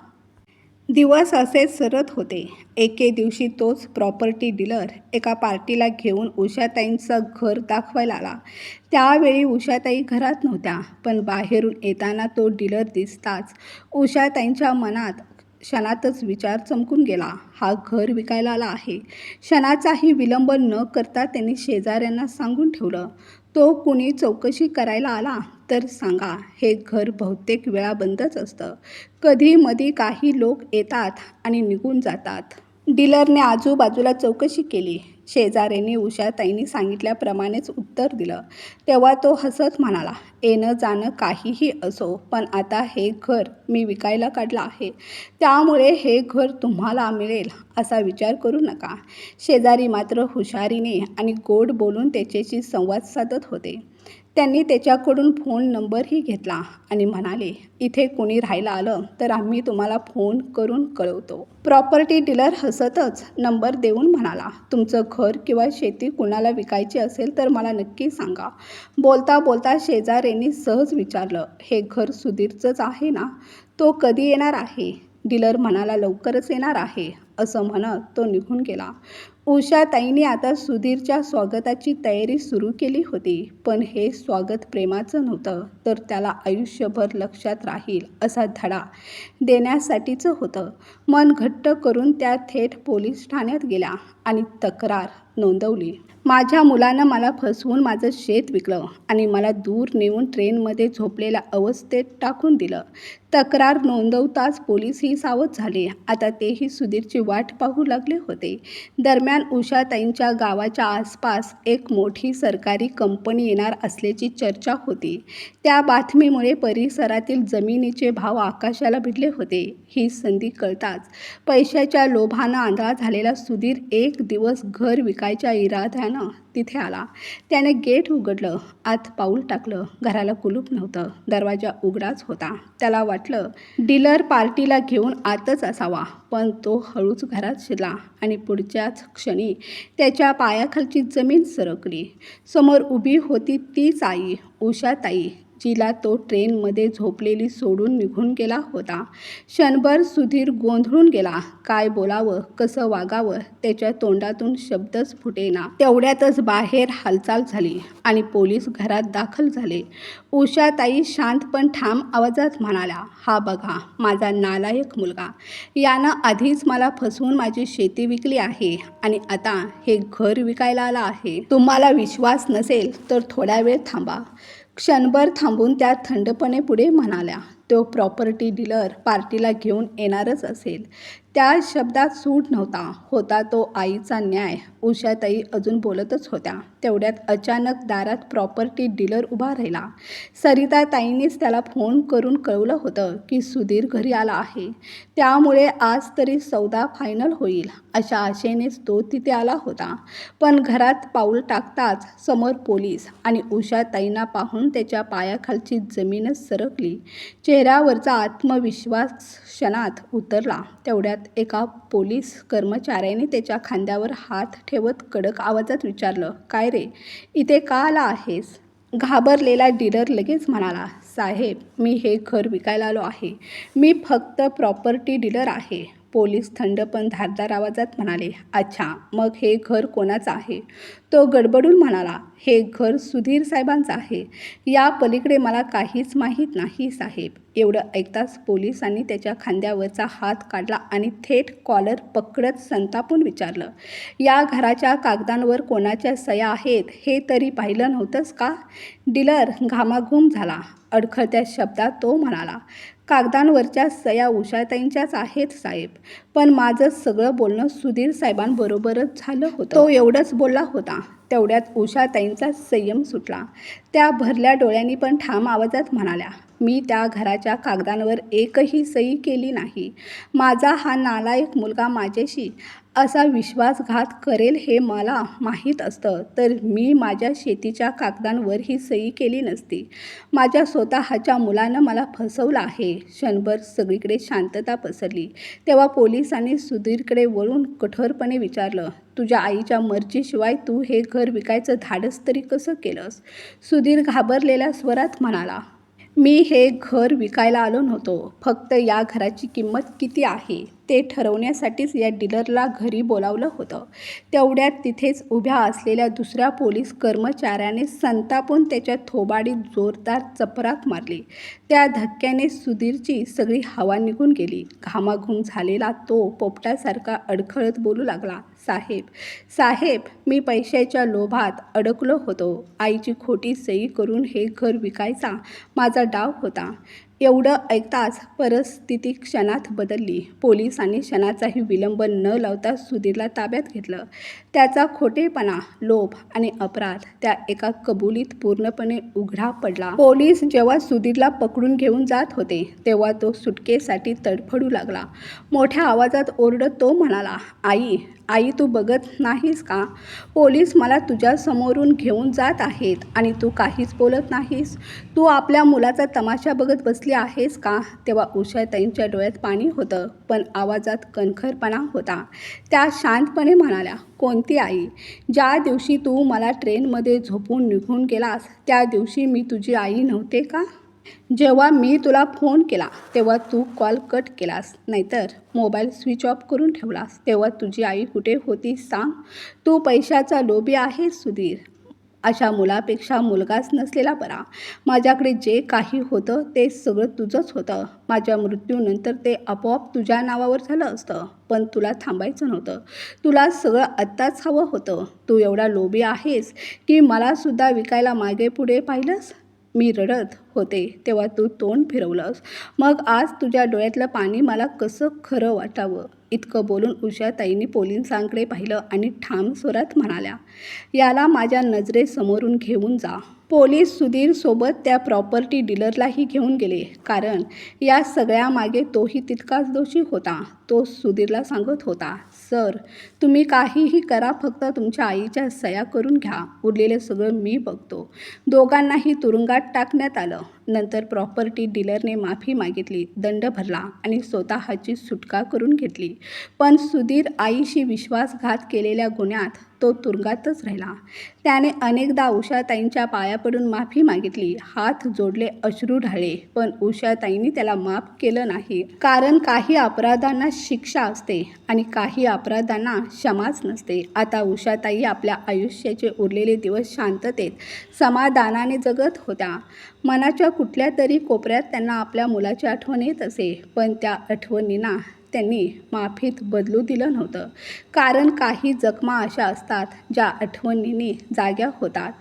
दिवस असेच सरत होते. एके दिवशी तोच प्रॉपर्टी डीलर एका पार्टीला घेऊन उषाताईंचं घर दाखवायला आला. त्यावेळी उषाताई घरात नव्हत्या, पण बाहेरून येताना तो डीलर दिसताच उषाताईंच्या मनात क्षणातच विचार चमकून गेला. हा घर विकायला आला आहे. क्षणाचाही विलंब न करता त्यांनी शेजाऱ्यांना सांगून ठेवलं. तो कुणी चौकशी करायला आला तर सांगा, हे घर बहुतेक वेळा बंदच असतं. कधी-मधी काही लोक येतात आणि निघून जातात. डीलरने आजूबाजूला चौकशी केली. शेजाऱ्यांनी उषाताईंनी सांगितल्याप्रमाणेच उत्तर दिलं. तेव्हा तो हसत म्हणाला, येणं जाणं काहीही असो, पण आता हे घर मी विकायला काढलं आहे. त्यामुळे हे घर तुम्हाला मिळेल असा विचार करू नका. शेजारी मात्र हुशारीने आणि गोड बोलून त्याच्याशी संवाद साधत होते. त्यांनी त्याच्याकडून फोन नंबरही घेतला आणि म्हणाले, इथे कोणी राहायला आलं तर आम्ही तुम्हाला फोन करून कळवतो. प्रॉपर्टी डीलर हसतच नंबर देऊन म्हणाला, तुमचं घर किंवा शेती कुणाला विकायची असेल तर मला नक्की सांगा. बोलता बोलता शेजाऱ्यांनी सहज विचारलं, हे घर सुधीरचंच आहे ना? तो कधी येणार आहे? डीलर म्हणाला, लवकरच येणार आहे असं म्हणत तो निघून गेला. उषाताईंनी आता सुधीरच्या स्वागताची तयारी सुरू केली होती. पण हे स्वागत प्रेमाचं नव्हतं, तर त्याला आयुष्यभर लक्षात राहील असा धडा देण्यासाठीचं होतं. मन घट्ट करून त्या थेट पोलीस ठाण्यात गेल्या आणि तक्रार नोंदवली. माझ्या मुलानं मला फसवून माझं शेत विकलं आणि मला दूर नेऊन ट्रेनमध्ये झोपलेल्या अवस्थेत टाकून दिलं. तक्रार नोंदवताच पोलीसही सावध झाले. आता तेही सुधीरची वाट पाहू लागले होते. दरम्यान उषाताईंच्या गावाच्या आसपास एक मोठी सरकारी कंपनी येणार असल्याची चर्चा होती. त्या बातमीमुळे परिसरातील जमिनीचे भाव आकाशाला भिडले होते. ही संधी कळताच पैशाच्या लोभानं आंधळा झालेला सुधीर एक दिवस घर विकायच्या इराद्यानं तिथे आला. त्याने गेट उघडलं, आत पाऊल टाकलं. घराला कुलूप नव्हतं. दरवाजा उघडाच होता. त्याला वाटलं डीलर पार्टीला घेऊन आतच असावा, पण तो हळूच घरात शिरला आणि पुढच्याच क्षणी त्याच्या पायाखालची जमीन सरकली. समोर उभी होती तीच आई, उषाताई, जिला तो ट्रेनमध्ये झोपलेली सोडून निघून गेला होता. क्षणभर सुधीर गोंधळून गेला. काय बोलावं, कसं वागावं त्याच्या तोंडातून शब्दच फुटेना. तेवढ्यातच बाहेर हालचाल झाली आणि पोलीस घरात दाखल झाले. उषाताई शांत पण ठाम आवाजात म्हणाल्या, हा बघा माझा नालायक मुलगा. यानं आधीच मला फसवून माझी शेती विकली आहे आणि आता हे घर विकायला आला आहे. तुम्हाला विश्वास नसेल तर थोडा वेळ थांबा. क्षणभर थांबून त्या थंडपणे पुढे म्हणाल्या, तो प्रॉपर्टी डीलर पार्टीला घेऊन येणारच असेल. त्या शब्दात सूड नव्हता. होता तो आईचा न्याय. उषाताई अजून बोलतच होत्या. तेवढ्यात अचानक दारात प्रॉपर्टी डीलर उभा राहिला. सरिताताईंनीच त्याला फोन करून कळवलं होतं की सुधीर घरी आला आहे. त्यामुळे आज तरी सौदा फायनल होईल अशा आशेनेच तो तिथे आला होता. पण घरात पाऊल टाकताच समोर पोलीस आणि उषाताईंना पाहून त्याच्या पायाखालची जमीनच सरकली. चेहऱ्यावरचा आत्मविश्वास क्षणात उतरला. तेवढ्यात एका पोलीस कर्मचाऱ्याने त्याच्या खांद्यावर हात ठेवत कडक आवाजात विचारलं, काय रे, इथे का आला आहेस? घाबरलेला डीलर लगेच म्हणाला, साहेब, मी हे घर विकायला आलो आहे. मी फक्त प्रॉपर्टी डीलर आहे. पोलीस थंड पण धारदार आवाजात म्हणाले. अच्छा, मग हे घर कोणाचं आहे? तो गडबडून म्हणाला, हे घर सुधीर साहेबांचं आहे. या पलीकडे मला काहीच माहीत नाही साहेब. एवढं ऐकताच पोलिसांनी त्याच्या खांद्यावरचा हात काढला आणि थेट कॉलर पकडत संतापून विचारलं, या घराच्या कागदांवर कोणाच्या सह्या आहेत हे तरी पाहिलं नव्हतंस का? डीलर घामाघूम झाला. अडखळत्या शब्दात तो म्हणाला, कागदांवरच्या सह्या उषाताईंच्याच आहेत साहेब. पण माझं सगळं बोलणं सुधीर साहेबांबरोबरच झालं होतं. तो एवढंच बोलला होता. तेवढ्यात उषाताईंचा संयम सुटला. त्या भरल्या डोळ्यांनी पण ठाम आवाजात म्हणाल्या, मी त्या घराच्या कागदांवर एकही सही केली नाही. माझा हा नालायक मुलगा माझ्याशी असा विश्वासघात करेल हे मला माहीत असतं तर मी माझ्या शेतीच्या कागदांवर ही सही केली नसती. माझ्या स्वतःच्या मुलानं मला फसवलं आहे. क्षणभर सगळीकडे शांतता पसरली. तेव्हा पोलिसांनी सुधीरकडे वळून कठोरपणे विचारलं, तुझ्या आईच्या मर्जीशिवाय तू हे घर विकायचं धाडस तरी कसं केलंस? सुधीर घाबरलेल्या स्वरात म्हणाला, मी हे घर विकायला आलो नव्हतो. फक्त या घराची किंमत किती आहे ते ठरवण्यासाठीच या डीलरला घरी बोलावलं होतं. तेवढ्यात तिथेच उभ्या असलेल्या दुसऱ्या पोलीस कर्मचाऱ्याने संतापून त्याच्या थोबाडीत जोरदार चपराक मारली. त्या धक्क्याने सुधीरची सगळी हवा निघून गेली. घामाघूम झालेला तो पोपटासारखा अडखळत बोलू लागला, साहेब, मी पैशाच्या लोभात अडकलो होतो. आईची खोटी सही करून हे घर विकायचा माझा डाव होता. एवढं ऐकताच परिस्थिती क्षणात बदलली. पोलिसांनी क्षणाचाही विलंब न लावता सुधीरला ताब्यात घेतलं. त्याचा खोटेपणा, लोभ आणि अपराध त्या एका कबुलीत पूर्णपणे उघडा पडला. पोलीस जेव्हा सुधीरला पकडून घेऊन जात होते तेव्हा तो सुटकेसाठी तडफडू लागला. मोठ्या आवाजात ओरडत तो म्हणाला, आई तू बघत नाहीस का? पोलीस मला तुझ्या समोरून घेऊन जात आहेत आणि तू काहीच बोलत नाहीस. तू आपल्या मुलाचा तमाशा बघत बसली आहेस का? तेव्हा उषाताईंच्या डोळ्यात पाणी होतं पण आवाजात कणखरपणा होता. त्या शांतपणे म्हणाल्या, कोणती आई? ज्या दिवशी तू मला ट्रेनमध्ये झोपून निघून गेलास त्या दिवशी मी तुझी आई नव्हते का? जेव्हा मी तुला फोन केला तेव्हा तू कॉल कट केलास, नाहीतर मोबाईल स्विच ऑफ करून ठेवलास. तेव्हा तुझी आई कुठे होती सांग? तू पैशाचा लोभी आहेस सुधीर. अशा मुलापेक्षा मुलगाच नसलेला बरा. माझ्याकडे जे काही होतं ते सगळं तुझंच होतं. माझ्या मृत्यूनंतर ते आपोआप तुझ्या नावावर झालं असतं. पण तुला थांबायचं नव्हतं. तुला सगळं आत्ताच हवं होतं. तू एवढा लोभी आहेस की मलासुद्धा विकायला मागे पुढे पाहिलंस. मी रडत होते तेव्हा तू तोंड फिरवलंस. मग आज तुझ्या डोळ्यातलं पाणी मला कसं खरं वाटावं? इतकं बोलून उषाताईंनी पोलिसांकडे पाहिलं आणि ठाम स्वरात म्हणाल्या, याला माझ्या नजरेसमोरून घेऊन जा. पोलीस सुधीरसोबत त्या प्रॉपर्टी डीलरलाही घेऊन गेले. कारण या सगळ्यामागे तोही तितकाच दोषी होता. तो सुधीरला सांगत होता, सर, तुम्ही काहीही करा, फक्त तुमच्या आईच्या सह्या करून घ्या. उरलेलं सगळं मी बघतो. दोघांनाही तुरुंगात टाकण्यात आलं. नंतर प्रॉपर्टी डीलरने माफी मागितली, दंड भरला आणि स्वतःची सुटका करून घेतली. पण सुधीर आईशी विश्वासघात केलेल्या गुन्ह्यात तो तुरुंगातच राहिला. त्याने अनेकदा उषाताईंच्या पाया पडून माफी मागितली, हात जोडले, अश्रू ढाळले, पण उषाताईंनी त्याला माफ केलं नाही. कारण काही अपराधांना शिक्षा असते आणि काही अपराधांना क्षमाच नसते. आता उषाताई आपल्या आयुष्याचे उरलेले दिवस शांततेत, समाधानाने जगत होत्या. मनाच्या कुठल्या तरी कोपऱ्यात त्यांना आपल्या मुलाची आठवण येत असे. पण त्या आठवणींना त्यांनी माफीत बदलू दिलं नव्हतं. कारण काही जखमा अशा असतात ज्या आठवणींनी जाग्या होतात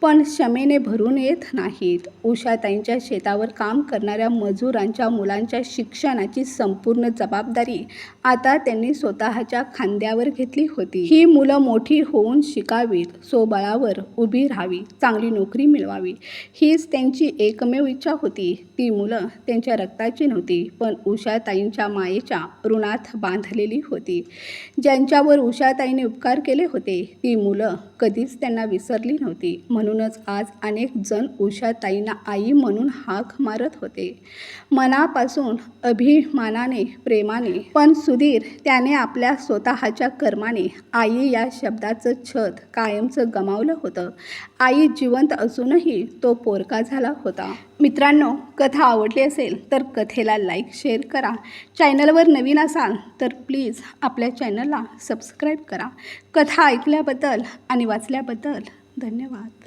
पण क्षमेने भरून येत नाहीत. उषाताईंच्या शेतावर काम करणाऱ्या मजुरांच्या मुलांच्या शिक्षणाची संपूर्ण जबाबदारी आता त्यांनी स्वतःच्या खांद्यावर घेतली होती. ही मुलं मोठी होऊन शिकावीत, स्वबळावर उभी राहावी, चांगली नोकरी मिळवावी, हीच त्यांची एकमेव इच्छा होती. ती मुलं त्यांच्या रक्ताची नव्हती पण उषाताईंच्या मायेच्या ऋणात बांधलेली होती. ज्यांच्यावर उषाताईंनी उपकार केले होते ती मुलं कधीच त्यांना विसरली नव्हती. म्हणून म्हणूनच आज अनेक जण उषाताईंना आई म्हणून हाक मारत होते, मनापासून, अभिमानाने, प्रेमाने. पण सुधीर त्याने आपल्या स्वतःच्या कर्माने आई या शब्दाचं छत कायमचं गमावलं होतं. आई जिवंत असूनही तो पोरका झाला होता. मित्रांनो, कथा आवडली असेल तर कथेला लाईक, शेअर करा. चॅनलवर नवीन असाल तर प्लीज आपल्या चॅनलला सबस्क्राईब करा. कथा ऐकल्याबद्दल आणि वाचल्याबद्दल धन्यवाद.